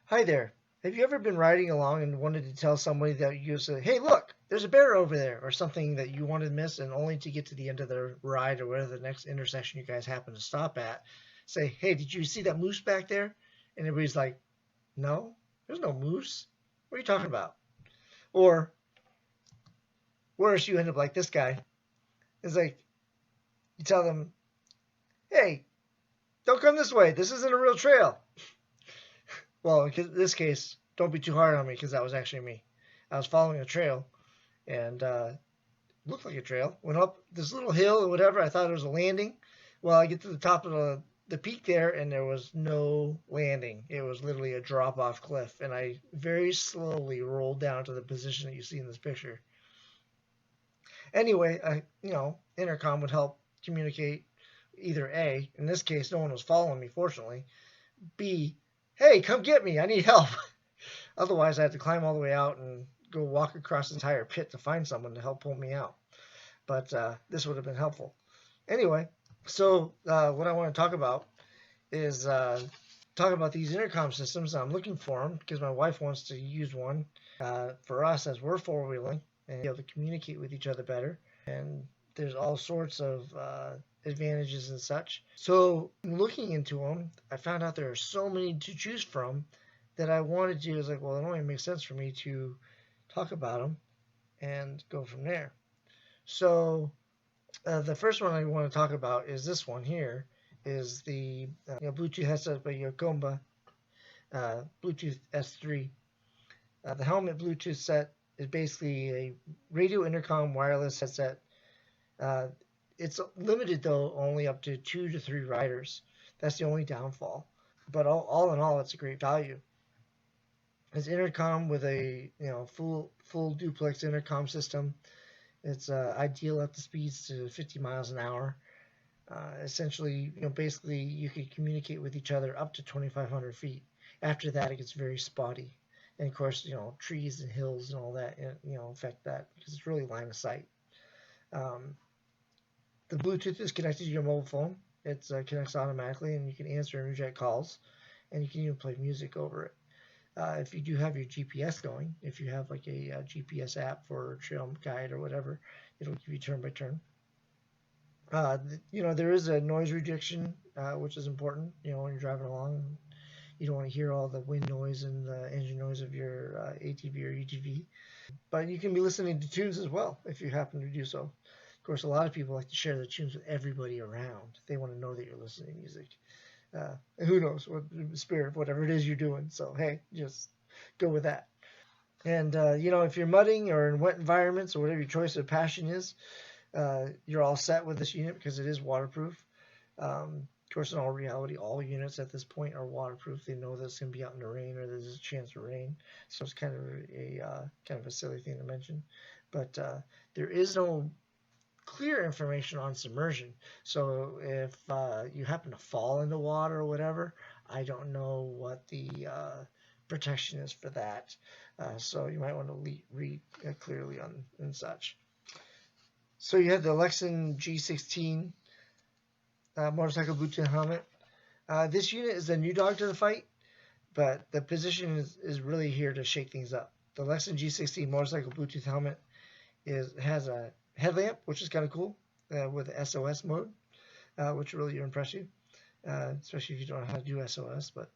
Hi there. Have you ever been riding along and wanted to tell somebody that you said, "Hey, look, there's a bear over there," or something that you wanted to miss, and only to get to the end of the ride or whatever the next intersection you guys happen to stop at, say, "Hey, did you see that moose back there?" And everybody's like, "No, there's no moose. What are you talking about?" Or worse, you end up like this guy. It's like you tell them, "Hey, don't come this way. This isn't a real trail." Well, in this case, don't be too hard on me because that was actually me. I was following a trail and looked like a trail. Went up this little hill or whatever. I thought it was a landing. Well, I get to the top of the peak there, and there was no landing. It was literally a drop off cliff, and I very slowly rolled down to the position that you see in this picture. Anyway, intercom would help communicate either A, in this case, no one was following me, fortunately. B, hey, come get me. I need help. Otherwise, I had to climb all the way out and go walk across the entire pit to find someone to help pull me out. But this would have been helpful. Anyway, so what I want to talk about is talk about these intercom systems. I'm looking for them because my wife wants to use one for us as we're four wheeling and be able to communicate with each other better. And there's all sorts of advantages and such. So looking into them, I found out there are so many to choose from that I wanted to. Is like, well, it only makes sense for me to talk about them and go from there. So the first one I want to talk about is this one here. Is the Bluetooth headset by Yaconob, Bluetooth S3. The Helmet Bluetooth set is basically a radio intercom wireless headset. Uh, it's limited though, only up to 2 to 3 riders. That's the only downfall. But all in all, it's a great value. It's intercom with a full duplex intercom system. It's ideal at the speeds to 50 miles an hour. Essentially, basically, you can communicate with each other up to 2,500 feet. After that, it gets very spotty, and of course, trees and hills and all that, affect that because it's really line of sight. Um, the Bluetooth is connected to your mobile phone. It connects automatically, and you can answer and reject calls, and you can even play music over it. If you do have your GPS going, if you have like a GPS app for trail guide or whatever, it'll give you turn by turn. There is a noise rejection, which is important. When you're driving along, you don't want to hear all the wind noise and the engine noise of your ATV or UTV. But you can be listening to tunes as well if you happen to do so. Of course, a lot of people like to share the tunes with everybody around. They want to know that you're listening to music. Who knows what spirit, whatever it is you're doing. So hey, just go with that. And if you're mudding or in wet environments or whatever your choice of passion is, you're all set with this unit because it is waterproof. Of course, in all reality, all units at this point are waterproof. They know that it's going to be out in the rain or there's a chance of rain, so it's kind of a silly thing to mention. But there is no clear information on submersion. So if you happen to fall into water or whatever, I don't know what the protection is for that. So you might want to read clearly on and such. So you have the Lexin G16 motorcycle Bluetooth helmet. This unit is a new dog to the fight, but the position is really here to shake things up. The Lexin G16 motorcycle Bluetooth helmet has a headlamp, which is kind of cool, with the SOS mode, which really impress you, especially if you don't know how to do SOS. But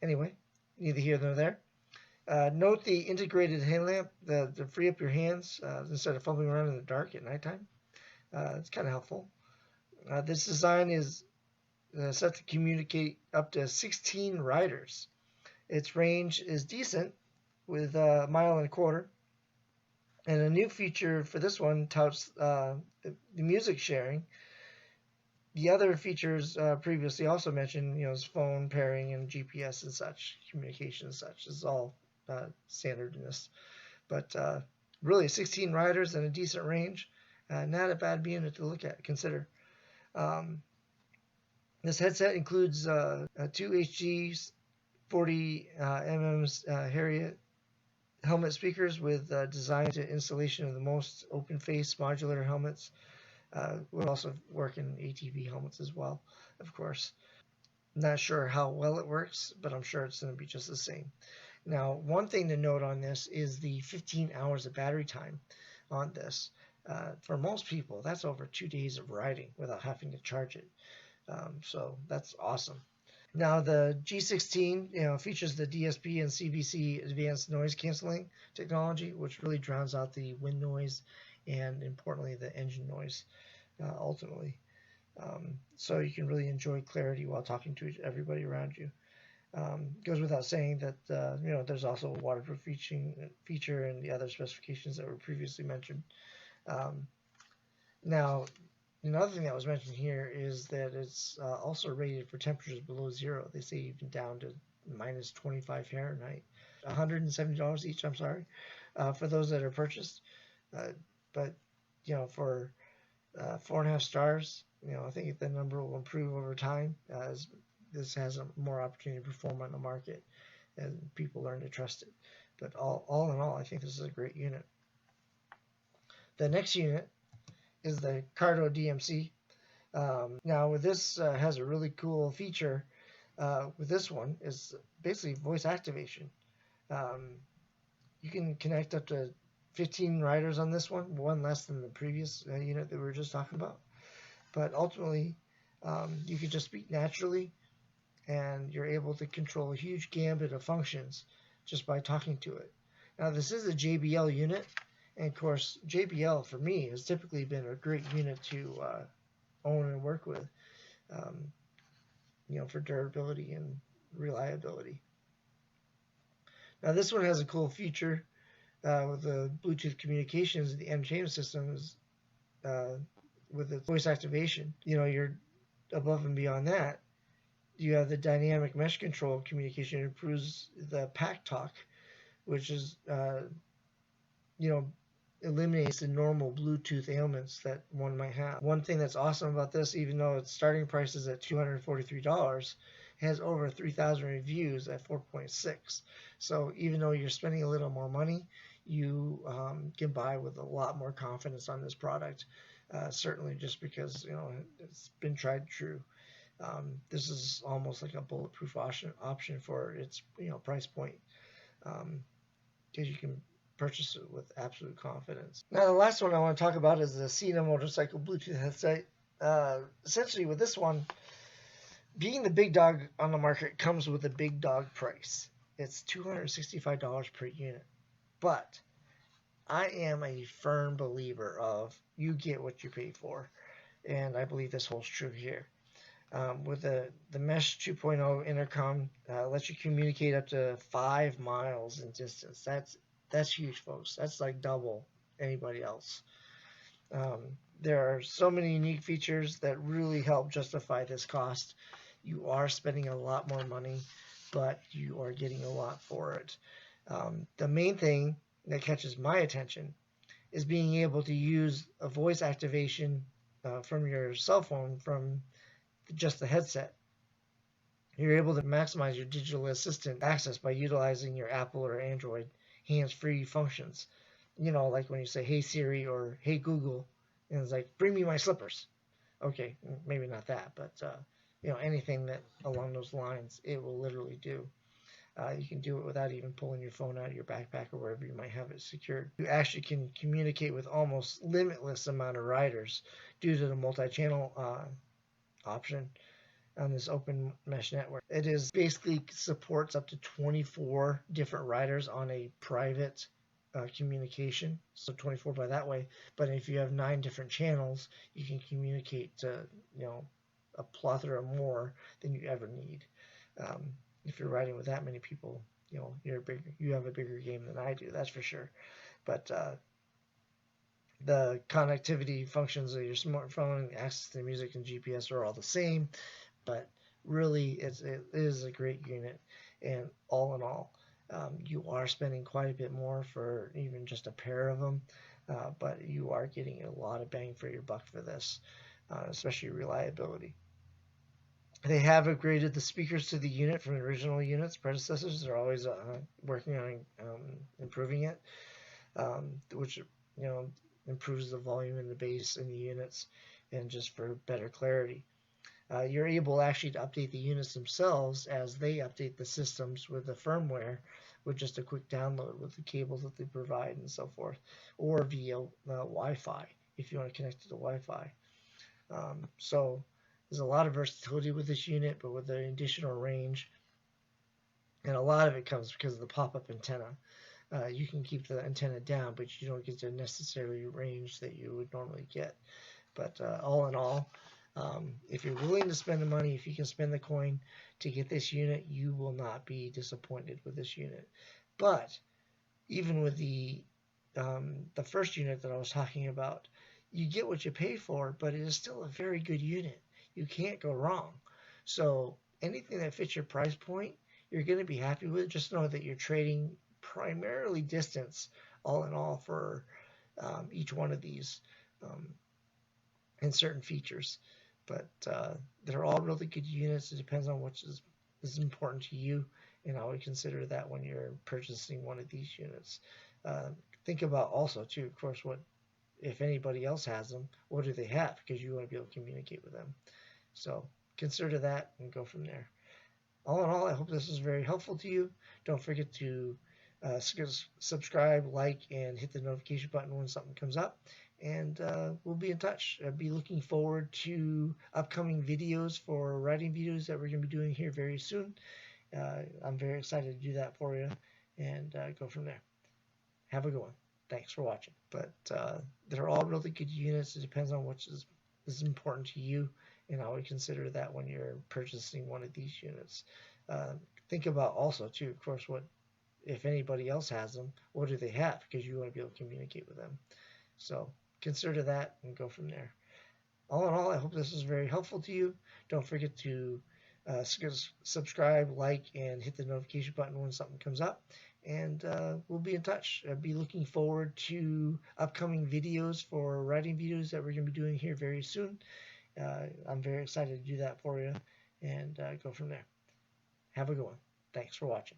anyway, neither here nor there. Note the integrated headlamp to free up your hands instead of fumbling around in the dark at nighttime. It's kind of helpful. This design is set to communicate up to 16 riders. Its range is decent with a mile and a quarter. And a new feature for this one touts the music sharing. The other features previously also mentioned, is phone pairing and GPS and such, communication and such. This is all standard in this. But really, 16 riders and a decent range. Not a bad unit to consider. This headset includes 2 HG 40 mm's Harriet helmet speakers with designed to installation of the most open-face modular helmets. Will also work in ATV helmets as well, of course. Not sure how well it works, but I'm sure it's going to be just the same. Now, one thing to note on this is the 15 hours of battery time on this. For most people, that's over 2 days of riding without having to charge it. So that's awesome. Now the G16, features the DSP and CBC advanced noise canceling technology, which really drowns out the wind noise and, importantly, the engine noise ultimately. So you can really enjoy clarity while talking to everybody around you. Goes without saying that there's also a waterproof feature and the other specifications that were previously mentioned. Now, another thing that was mentioned here is that it's also rated for temperatures below zero. They say even down to minus 25 Fahrenheit. $170 each, I'm sorry, for those that are purchased. But, for 4.5 stars, I think the number will improve over time as this has a more opportunity to perform on the market and people learn to trust it. But all in all, I think this is a great unit. The next unit is the Cardo Dmc. Now, with this has a really cool feature. With this one is basically voice activation. You can connect up to 15 riders on this one less than the previous unit that we were just talking about. But ultimately, you can just speak naturally, and you're able to control a huge gambit of functions just by talking to it. Now, this is a JBL unit, and of course, JBL for me has typically been a great unit to own and work with, for durability and reliability. Now, this one has a cool feature with the Bluetooth communications, the entertainment systems, with the voice activation. You're above and beyond that. You have the dynamic mesh control communication. It improves the pack talk, which is, eliminates the normal Bluetooth ailments that one might have. One thing that's awesome about this, even though its starting price is at $243, has over 3,000 reviews at 4.6. So even though you're spending a little more money, you can buy with a lot more confidence on this product. Certainly just because, it's been tried and true. This is almost like a bulletproof option for its price point, because you can purchase it with absolute confidence. Now, the last one I want to talk about is the Sena motorcycle Bluetooth headset. Essentially, with this one, being the big dog on the market comes with a big dog price. It's $265 per unit. But I am a firm believer of you get what you pay for, and I believe this holds true here. With the Mesh 2.0 intercom, lets you communicate up to 5 miles in distance. That's huge, folks. That's like double anybody else. There are so many unique features that really help justify this cost. You are spending a lot more money, but you are getting a lot for it. The main thing that catches my attention is being able to use a voice activation from your cell phone from just the headset. You're able to maximize your digital assistant access by utilizing your Apple or Android hands-free functions. Like when you say, "Hey Siri" or "Hey Google," and it's like, "Bring me my slippers." Okay, maybe not that, but anything that along those lines, it will literally do. You can do it without even pulling your phone out of your backpack or wherever you might have it secured. You actually can communicate with almost limitless amount of riders due to the multi-channel option on this open mesh network. It is basically supports up to 24 different riders on a private communication, so 24 by that way. But if you have 9 different channels, you can communicate to a plethora more than you ever need. If you're riding with that many people, you have a bigger game than I do, that's for sure. But the connectivity functions of your smartphone, access to music and GPS are all the same, but really it is a great unit. And all in all, you are spending quite a bit more for even just a pair of them, but you are getting a lot of bang for your buck for this, especially reliability. They have upgraded the speakers to the unit from the original units. Predecessors are always working on improving it, which improves the volume and the bass in the units, and just for better clarity. you're able actually to update the units themselves as they update the systems with the firmware with just a quick download with the cables that they provide and so forth, or via Wi-Fi if you want to connect to the Wi-Fi. So there's a lot of versatility with this unit, but with the additional range, and a lot of it comes because of the pop-up antenna. You can keep the antenna down, but you don't get the necessary range that you would normally get. But all in all, if you're willing to spend the money, if you can spend the coin to get this unit, you will not be disappointed with this unit. But even with the first unit that I was talking about, you get what you pay for, but it is still a very good unit. You can't go wrong. So anything that fits your price point, you're going to be happy with. Just know that you're trading primarily distance, all in all, for each one of these and certain features. But they're all really good units. It depends on which is important to you, and I would consider that when you're purchasing one of these units. Think about also, too, of course, what if anybody else has them, what do they have? Because you want to be able to communicate with them. So consider that and go from there. All in all, I hope this is very helpful to you. Don't forget to subscribe, like, and hit the notification button when something comes up. And we'll be in touch. I'll be looking forward to upcoming videos for riding videos that we're going to be doing here very soon. I'm very excited to do that for you and go from there. Have a good one. Thanks for watching. But they're all really good units. It depends on which is important to you, and I would consider that when you're purchasing one of these units. Think about also, too, of course, what if anybody else has them, what do they have? Because you want to be able to communicate with them. So consider that and go from there. All in all, I hope this is very helpful to you. Don't forget to subscribe, like, and hit the notification button when something comes up. And we'll be in touch. I'll be looking forward to upcoming videos for riding videos that we're going to be doing here very soon. I'm very excited to do that for you and go from there. Have a good one. Thanks for watching.